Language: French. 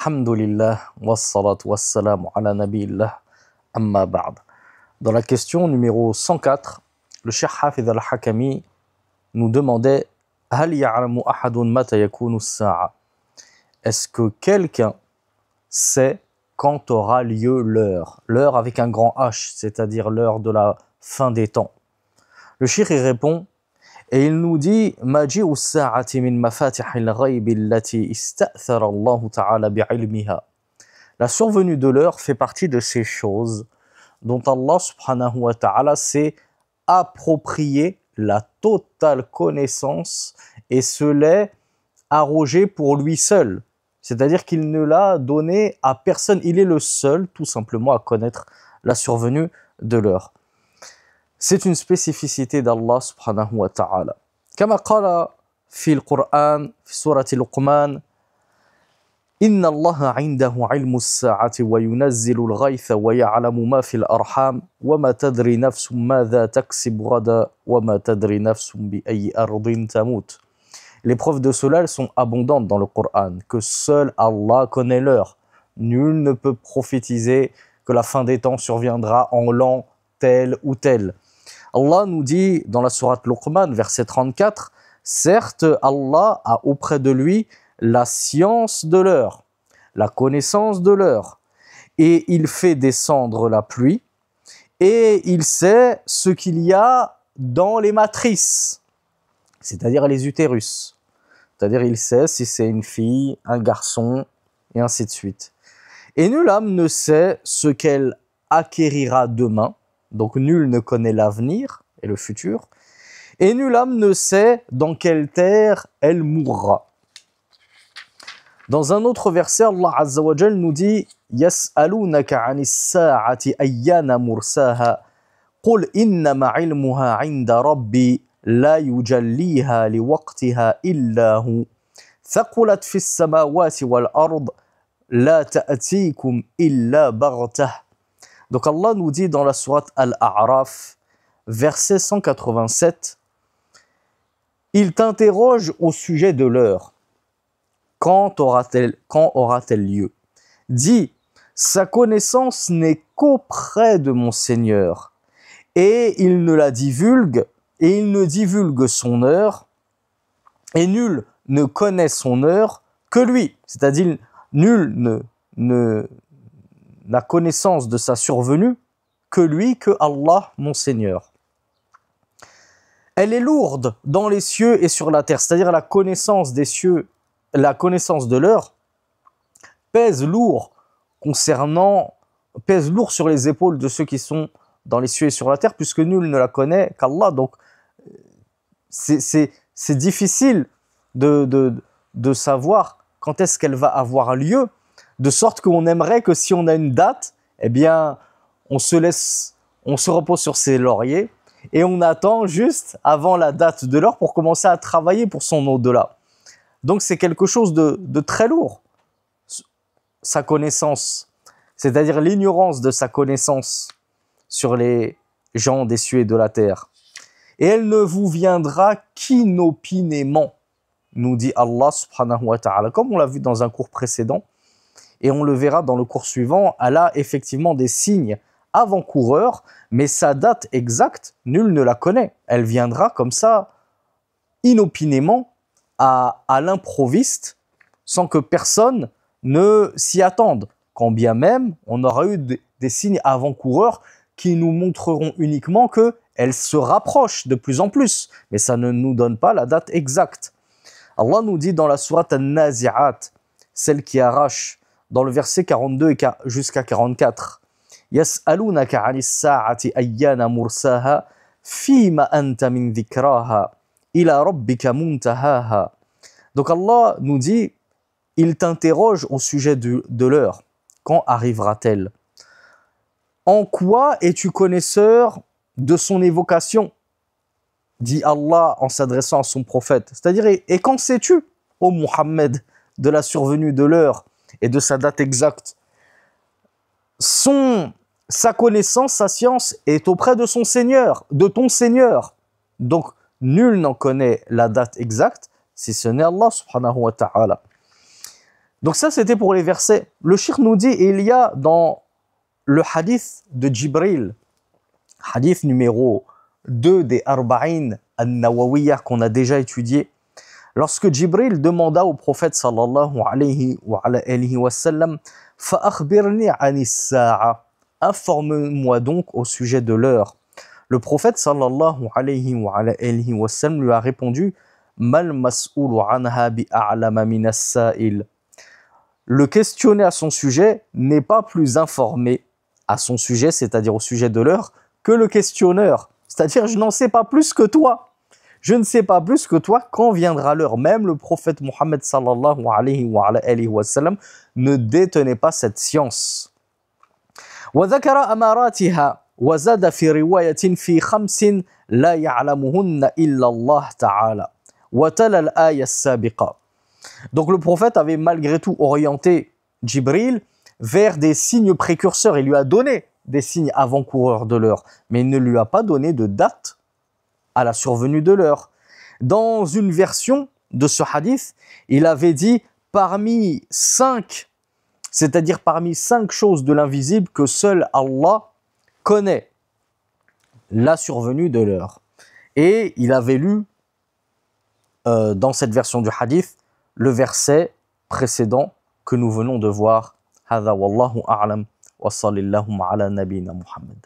Alhamdulillah, wassalatu wassalamu ala nabiyillah, amma ba'd. Dans la question numéro 104, le Cheikh Hafidh al-Hakami nous demandait Hal ya'lamu ahadun mata yakunu as-sa'a? Est-ce que quelqu'un sait quand aura lieu l'heure? L'heure avec un grand H, c'est-à-dire l'heure de la fin des temps. Le Cheikh y répond et il nous dit Maji'u as-sa'ati min mafatihil ghaybi allati ista'thara Allah ta'ala bi'ilmiha. La survenue de l'heure fait partie de ces choses dont Allah subhanahu wa ta'ala s'est approprié la totale connaissance et se l'est arrogé pour lui seul. C'est-à-dire qu'il ne l'a donné à personne. Il est le seul, tout simplement, à connaître la survenue de l'heure. C'est une spécificité d'Allah subhanahu wa ta'ala. Kama qala fi al-Qur'an, fi surati Luqman, Inna Allah indahu ilmu as-sa'ati wa yunazzilu al-ghaytha wa ya'lamu ma fi al-arham wa ma tadri nafsum madha taksibu ghada wa ma tadri nafsum bi ayyi ardin tamut. Les preuves de cela elles sont abondantes dans le Coran, que seul Allah connaît l'heure. Nul ne peut prophétiser que la fin des temps surviendra en l'an tel ou tel. Allah nous dit dans la sourate Luqman, verset 34, certes Allah a auprès de lui la science de l'heure, la connaissance de l'heure, et il fait descendre la pluie, et il sait ce qu'il y a dans les matrices, c'est-à-dire les utérus. C'est-à-dire il sait si c'est une fille, un garçon, et ainsi de suite. Et nulle âme ne sait ce qu'elle acquérira demain, donc nul ne connaît l'avenir et le futur, et nulle âme ne sait dans quelle terre elle mourra. Dans un autre verset, Allah Azza wa Jal nous dit Yas'alunaka 'anis sa'ati ayyana mursaha qul innama 'ilmuha 'inda rabbi la yujalliha liwaqtiha illa hu thaqulat fis samawati wal ard la ta'tikum illa baghtah. Donc Allah nous dit dans la sourate Al-A'raf, verset 187, il t'interroge au sujet de l'heure. Quand aura-t-elle lieu? Dis, sa connaissance n'est qu'auprès de mon Seigneur, et il ne la divulgue, et il ne divulgue son heure, et nul ne connaît son heure que lui. C'est-à-dire, nul n'a connaissance de sa survenue que lui, que Allah, mon Seigneur. Elle est lourde dans les cieux et sur la terre, c'est-à-dire la connaissance des cieux, la connaissance de l'heure pèse lourd sur les épaules de ceux qui sont dans les cieux et sur la terre, puisque nul ne la connaît qu'Allah. Donc c'est difficile de savoir quand est-ce qu'elle va avoir lieu, de sorte qu'on aimerait que si on a une date, eh bien on se repose sur ses lauriers et on attend juste avant la date de l'heure pour commencer à travailler pour son au-delà. Donc c'est quelque chose de très lourd, sa connaissance, c'est-à-dire l'ignorance de sa connaissance sur les gens des cieux et de la terre. Et elle ne vous viendra qu'inopinément, nous dit Allah subhanahu wa ta'ala, comme on l'a vu dans un cours précédent, et on le verra dans le cours suivant, elle a effectivement des signes avant-coureurs, mais sa date exacte, nul ne la connaît. Elle viendra comme ça, inopinément, à l'improviste, sans que personne ne s'y attende. Quand bien même, on aura eu des signes avant-coureurs qui nous montreront uniquement qu'elle se rapproche de plus en plus. Mais ça ne nous donne pas la date exacte. Allah nous dit dans la sourate An-Nazi'at, celle qui arrache, dans le verset 42 jusqu'à 44, Yas'alunaka 'anis sa'ati ayyana mursaha fima anta min dhikraha ila rabbika muntahaha. Donc Allah nous dit, il t'interroge au sujet de l'heure. Quand arrivera-t-elle? En quoi es-tu connaisseur de son évocation? Dit Allah en s'adressant à son prophète. C'est-à-dire, et qu'en sais-tu, ô Muhammad, de la survenue de l'heure et de sa date exacte? Sa connaissance, sa science est auprès de son Seigneur, de ton Seigneur. Donc, nul n'en connaît la date exacte, si ce n'est Allah subhanahu wa ta'ala. Donc ça, c'était pour les versets. Le cheikh nous dit, il y a dans le hadith de Jibril, hadith numéro 2 des Arba'in al-Nawawiyah qu'on a déjà étudié, lorsque Jibril demanda au prophète sallallahu alayhi wa sallam, فَأَخْبِرْنِي عَنِ السَّاعَةِ, informe-moi donc au sujet de l'heure. Le prophète sallallahu alayhi wa sallam lui a répondu, mal mas'oulu anha bi'a'lama min as-sa'il. Le questionné à son sujet n'est pas plus informé à son sujet, c'est-à-dire au sujet de l'heure, que le questionneur. C'est-à-dire, je n'en sais pas plus que toi. Je ne sais pas plus que toi quand viendra l'heure. Même le prophète Mohammed sallallahu alayhi wa sallam ne détenait pas cette science. وذكر أماراتها وزاد في رواية في 5 لا يعلمهن إلا الله تعالى وتلا الآية السابقة. Donc le prophète avait malgré tout orienté Jibril vers des signes précurseurs. Il lui a donné des signes avant-coureurs de l'heure, mais il ne lui a pas donné de date à la survenue de l'heure. Dans une version de ce hadith, il avait dit parmi 5, c'est-à-dire parmi 5 choses de l'invisible que seul Allah connaît la survenue de l'heure. Et il avait lu dans cette version du hadith le verset précédent que nous venons de voir. هذا والله أعلم وصلى اللهم على نبينا محمد.